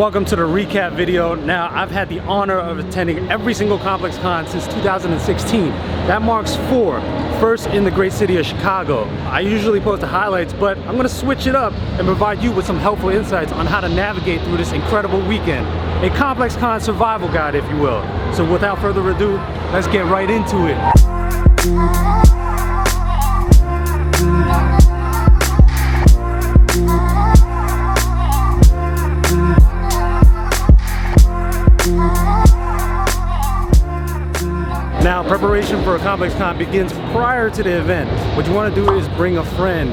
Welcome to the recap video. Now, I've had the honor of attending every single ComplexCon since 2016. That marks 4, first in the great city of Chicago. I usually post the highlights, but I'm gonna switch it up and provide you with some helpful insights on how to navigate through this incredible weekend. A ComplexCon survival guide, if you will. So without further ado, let's get right into it. Now, preparation for a ComplexCon begins prior to the event. What you want to do is bring a friend.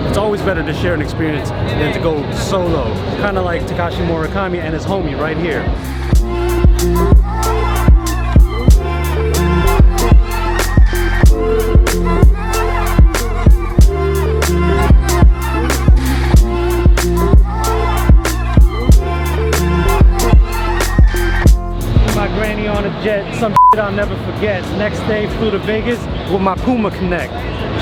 It's always better to share an experience than to go solo. Kind of like Takashi Murakami and his homie right here. On a jet, some shit I'll never forget. Next day, flew to Vegas with my Puma Connect.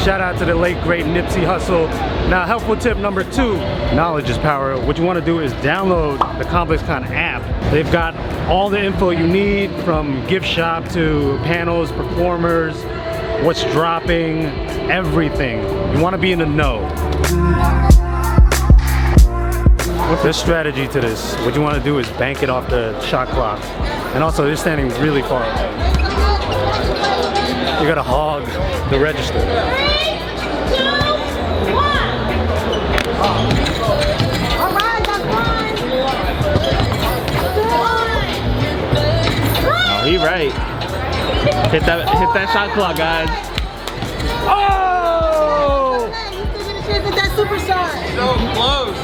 Shout out to the late great Nipsey Hussle. Now, helpful tip number 2, knowledge is power. What you want to do is download the ComplexCon app. They've got all the info you need, from gift shop to panels, performers, what's dropping, everything. You want to be in the know. There's strategy to this. What you want to do is bank it off the shot clock. And also, they're standing really far away. You gotta hog the register. 3, 2, 1. All right, that's one. Oh, he right. Hit that shot clock, guys. Oh! That super shot. So close.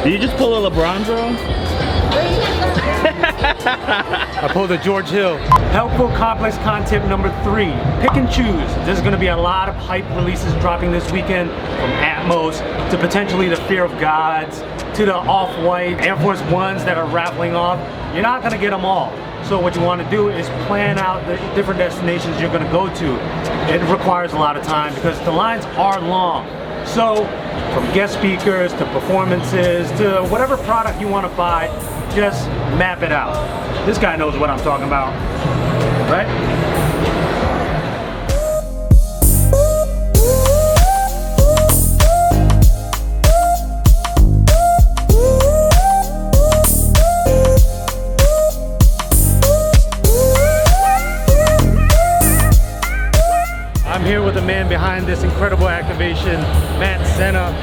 Did you just pull a LeBron, bro? I pulled a George Hill. Helpful ComplexCon tip number 3. Pick and choose. There's going to be a lot of hype releases dropping this weekend, from Atmos to potentially the Fear of Gods to the Off-White Air Force Ones that are raffling off. You're not going to get them all. So what you want to do is plan out the different destinations you're going to go to. It requires a lot of time because the lines are long. So from guest speakers to performances to whatever product you want to buy, just map it out. This guy knows what I'm talking about, right? I'm here with the man behind this incredible activation, Matt Senna.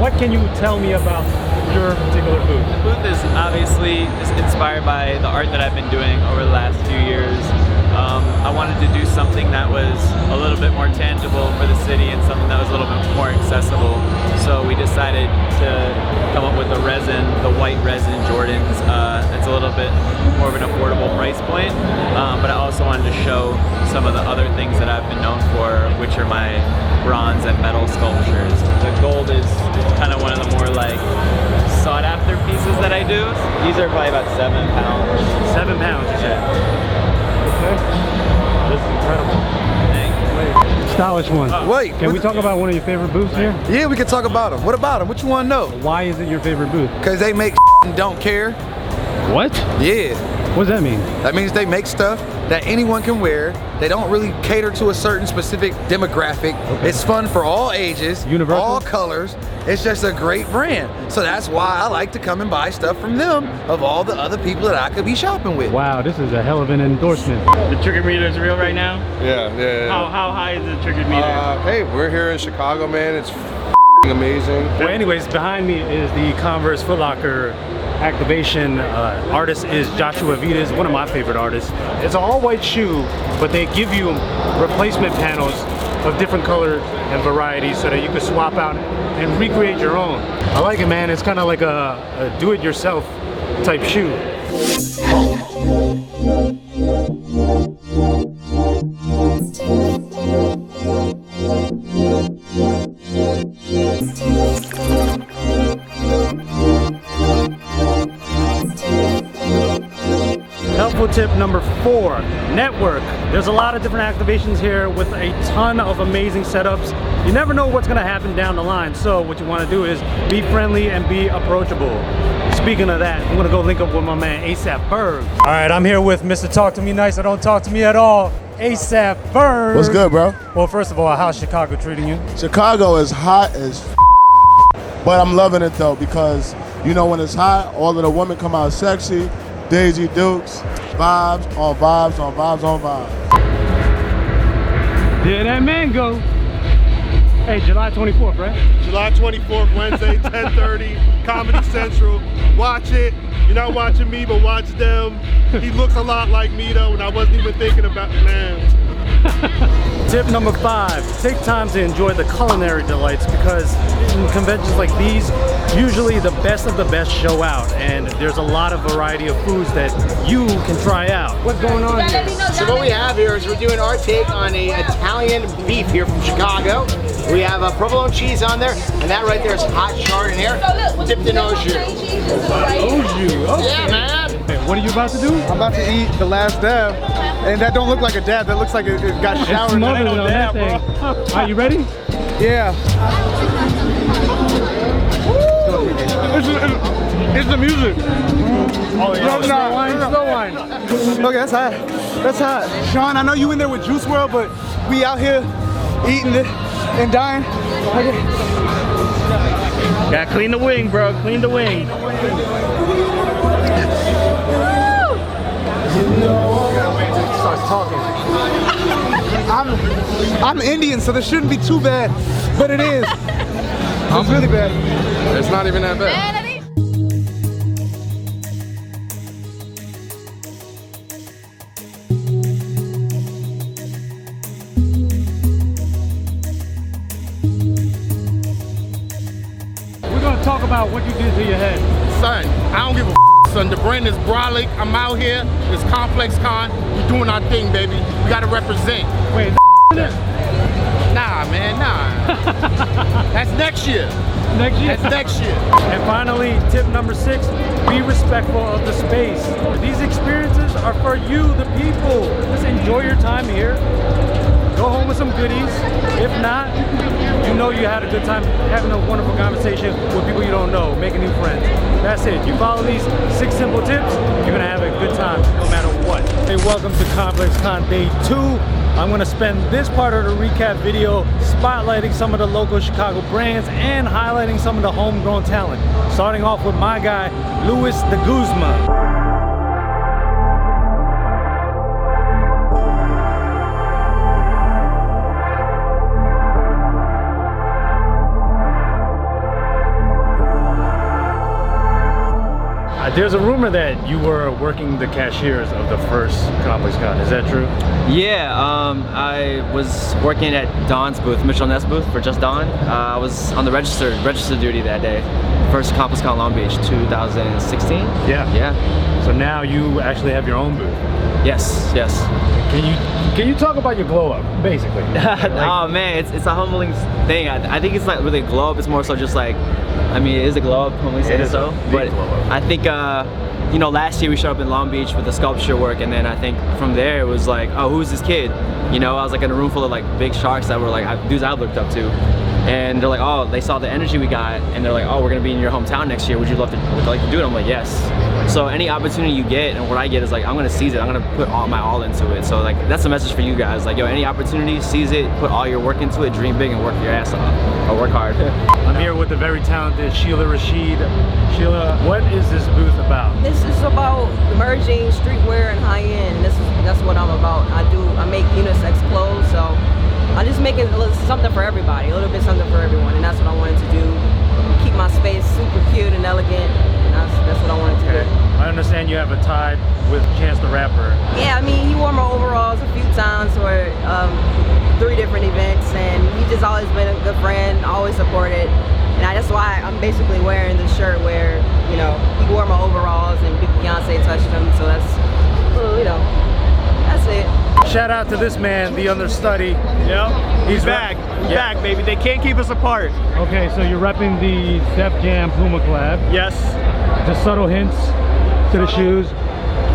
What can you tell me about your particular booth? The booth is obviously inspired by the art that I've been doing over the last few years. I wanted to do something that was a little bit more tangible for the city and something that was a little bit more accessible. So we decided to come up with the resin, the white resin Jordans. It's a little bit more of an affordable price point, but I also wanted to show some of the other things that I've been known for, which are my bronze and metal sculptures. The gold is kind of one of the more like sought after pieces that I do. These are probably about 7 pounds. 7 pounds, you said? Okay. This is incredible. Thanks. Stylish one. Wait. Can we talk about one of your favorite booths here? Yeah, we can talk about them. What about them? What you want to know? Why is it your favorite booth? Because they make and don't care. What? Yeah. What does that mean? That means they make stuff that anyone can wear. They don't really cater to a certain specific demographic. Okay. It's fun for all ages, universal, all colors. It's just a great brand. So that's why I like to come and buy stuff from them, of all the other people that I could be shopping with. Wow, this is a hell of an endorsement. The trigger meter is real right now? Yeah. How high is the trigger meter? Hey, we're here in Chicago, man. It's amazing. Well, anyways, behind me is the Converse Foot Locker activation. Artist is Joshua Vitas, one of my favorite artists. It's an all-white shoe, but they give you replacement panels of different colors and varieties so that you can swap out and recreate your own. I like it, man. It's kind of like a do-it-yourself type shoe. Helpful tip number 4, network. There's a lot of different activations here with a ton of amazing setups. You never know what's gonna happen down the line, so what you wanna do is be friendly and be approachable. Speaking of that, I'm gonna go link up with my man ASAP Berg. All right, I'm here with Mr. Talk to Me Nice or Don't Talk to Me at All, ASAP Berg. What's good, bro? Well, first of all, how's Chicago treating you? Chicago is hot as but I'm loving it though because, you know, when it's hot, all of the women come out sexy, Daisy Dukes, vibes on vibes on vibes on vibes. There that man go. Hey, July 24th, right? July 24th, Wednesday, 10:30, Comedy Central. Watch it. You're not watching me, but watch them. He looks a lot like me though, and I wasn't even thinking about man. Tip number 5, take time to enjoy the culinary delights because in conventions like these, usually the best of the best show out and there's a lot of variety of foods that you can try out. What's going on here? So what we have here is we're doing our take on a Italian beef here from Chicago. We have a provolone cheese on there, and that right there is hot chardonnay dipped in au jus. Au jus, okay. Yeah, man. Hey, what are you about to do? I'm about to eat the last dab, and that don't look like a dab. That looks like it got showered. It's smothered on that thing. Are you ready? Yeah. It's the music. Oh yeah. Slow wine, slow wine. Okay, that's hot. That's hot. Sean, I know you in there with Juice WRLD, but we out here eating it and dying. Okay. Gotta clean the wing, bro. Clean the wing. Starts talking. I'm Indian, so this shouldn't be too bad, but it is. It's really bad. It's not even that bad. We're gonna talk about what you did to your head. Son, I don't give a son. The brand is Brolic. I'm out here. It's ComplexCon. We're doing our thing, baby. We gotta represent. Wait, Nah, man, nah. That's next year. next year? That's next year. And finally, tip number 6, be respectful of the space. These experiences are for you, the people. Just enjoy your time here. Go home with some goodies. If not, you know you had a good time having a wonderful conversation with people you don't know, making new friends. That's it. You follow these 6 simple tips, you're gonna have a good time no matter what. Hey, welcome to ComplexCon Day 2. I'm gonna spend this part of the recap video spotlighting some of the local Chicago brands and highlighting some of the homegrown talent. Starting off with my guy, Luis de Guzman. There's a rumor that you were working the cashiers of the first ComplexCon. Is that true? Yeah, I was working at Don's booth, Mitchell Ness booth for Just Don. I was on the register duty that day. First ComplexCon Long Beach, 2016. Yeah. Yeah. So now you actually have your own booth. Yes, yes. Can you talk about your glow up, basically? Oh man, it's a humbling thing. I think it's not really a glow up. It's more so just like, I mean, it is a glow up when we say so. But I think, you know, last year we showed up in Long Beach with the sculpture work, and then I think from there it was like, oh, who's this kid? You know, I was like in a room full of like big sharks that were like dudes I looked up to. And they're like, oh, they saw the energy we got, and they're like, oh, we're gonna be in your hometown next year. Would you like to do it? I'm like, yes. So any opportunity you get, and what I get is like, I'm gonna seize it. I'm gonna put all my all into it. So like, that's the message for you guys. Like, yo, any opportunity, seize it, put all your work into it, dream big, and work your ass off, or work hard. I'm here with the very talented Sheila Rashid. Sheila, what is this booth about? This is about merging streetwear and high-end. That's what I'm about. I make unisex clothes, so I'm just making something for everybody, a little bit something for everyone, and that's what I wanted to do. Keep my space super cute and elegant, and that's what I wanted to do. I understand you have a tie with Chance the Rapper. Yeah, I mean, he wore my overalls a few times for 3 different events, and he's just always been a good friend, always supported. And that's why I'm basically wearing this shirt where, you know, he wore my overalls and Beyonce touched him, so that's, you know, that's it. Shout out to this man, the understudy. Yep. He's back. He's back, baby. They can't keep us apart. Okay, so you're repping the Def Jam Puma collab. Yes. Just subtle hints to the shoes.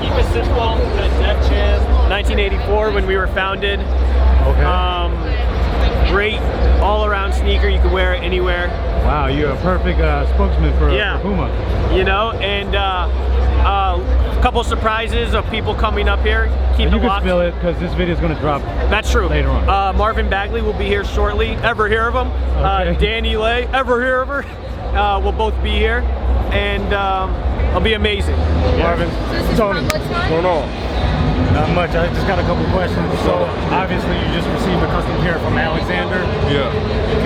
Keep it simple. Def Jam, 1984 when we were founded. Okay. great all-around sneaker. You can wear it anywhere. Wow, you're a perfect spokesman for Puma. You know, and a couple surprises of people coming up here. Keep it you can locked. spill it because this video is going to drop. That's true. Later on. Marvin Bagley will be here shortly. Ever hear of him? Okay. Danny Lay. Ever hear of her? We'll both be here, and it'll be amazing. Marvin, Tony, What's going on? Not much. I just got a couple questions. So obviously you just received a custom pair from Alexander. Yeah.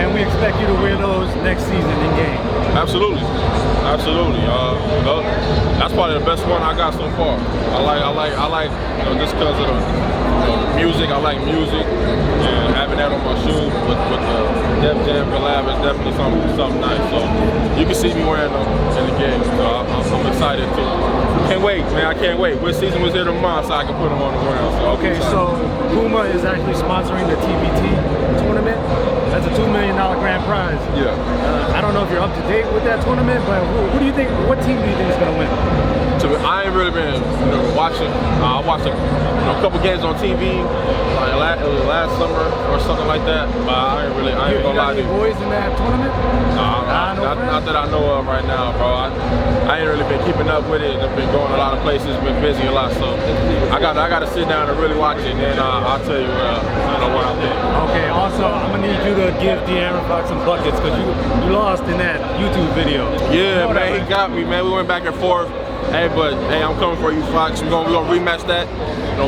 Can we expect you to wear those next season in game? Absolutely. Absolutely. You know, that's probably the best one I got so far. I like, you know, just because of the music. I like music, and having that on my shoe with the Def Jam collab is definitely something nice. So you can see me wearing them in the game. So I'm excited too. Can't wait, man. I can't wait. Which season was here tomorrow, so I can put them on the ground. So okay, so Puma is actually sponsoring the TBT tournament. That's a $2 million grand prize. Yeah. I don't know if you're up to date with that tournament, but who do you think? What team do you think is going to win? I ain't really been watching. I watched a couple games on TV, like it was last summer or something like that. But I ain't gonna lie to you. Boys in that tournament? Not that I know of right now, bro. I ain't really been keeping up with it. I've been going a lot of places, been busy a lot, so I got to sit down and really watch it, and then I'll tell you what I think. Okay. Also, I'm gonna need you to give De'Aaron Fox some buckets because you lost in that YouTube video. Yeah, man, he got me, man. We went back and forth. Hey, I'm coming for you, Fox. We're gonna rematch that.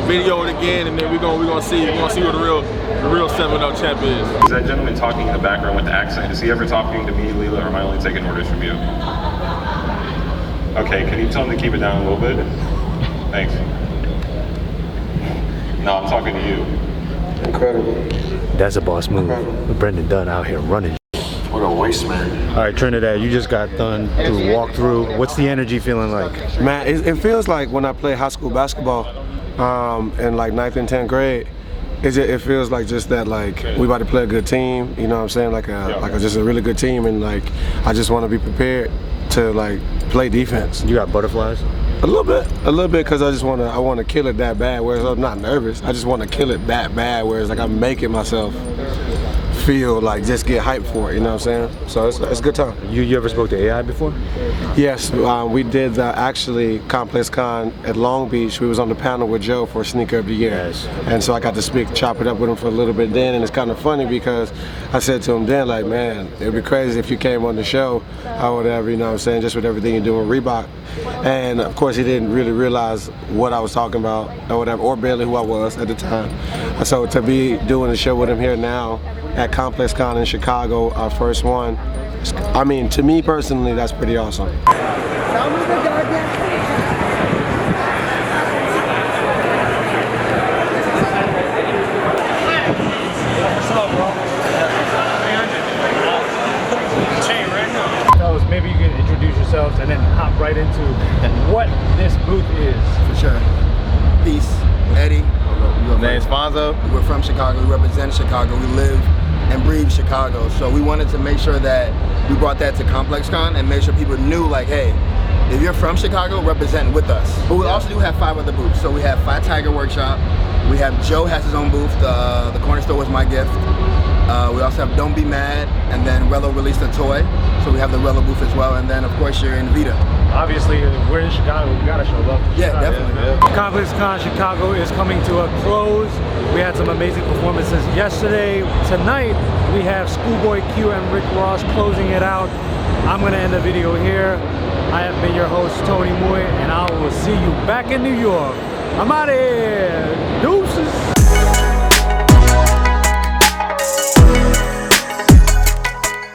Video it again, and then we're gonna see who the real 7-0 champ is. Is that gentleman talking in the background with the accent? Is he ever talking to me, Leela, or am I only taking orders from you? Okay, can you tell him to keep it down a little bit? Thanks. No, I'm talking to you. Incredible. That's a boss move. Brendan Dunn out here running. What a waste man. All right, Trinidad, you just got done through walkthrough. What's the energy feeling like? Man, it feels like when I play high school basketball in like 9th and 10th grade. It feels like just that, like we about to play a good team. You know what I'm saying? Like just a really good team, and like I just want to be prepared to like play defense. You got butterflies? A little bit, because I want to kill it that bad. Whereas I'm not nervous. I just want to kill it that bad. Whereas like I'm making myself feel like just get hyped for it, you know what I'm saying? So it's a good time. You ever spoke to AI before? Yes, we did actually ComplexCon at Long Beach. We was on the panel with Joe for Sneaker of the Year. Yes. And so I got to chop it up with him for a little bit then, and it's kind of funny because I said to him then, like, man, it'd be crazy if you came on the show or whatever, you know what I'm saying, just with everything you're doing with Reebok. And of course he didn't really realize what I was talking about or whatever, or barely who I was at the time. So to be doing the show with him here now at ComplexCon in Chicago, our first one, I mean, to me personally, that's pretty awesome. Maybe you can introduce yourselves and then hop right into what this booth is. For sure. Peace, Eddie. Name's Fonzo. We're from Chicago. We represent Chicago. We live and breathe Chicago. So we wanted to make sure that we brought that to ComplexCon and make sure people knew, like, hey, if you're from Chicago, represent with us. But we also do have 5 other booths. So we have Five Tiger Workshop. We have Joe has his own booth. The corner store was my gift. We also have Don't Be Mad, and then Rello released a toy, so we have the Rello booth as well, and then of course you're in Vita. Obviously, we're in Chicago, we gotta show love. Yeah, definitely. Yeah. ComplexCon Chicago is coming to a close. We had some amazing performances yesterday. Tonight, we have Schoolboy Q and Rick Ross closing it out. I'm gonna end the video here. I have been your host, Tony Moy, and I will see you back in New York. I'm out of here. Deuces.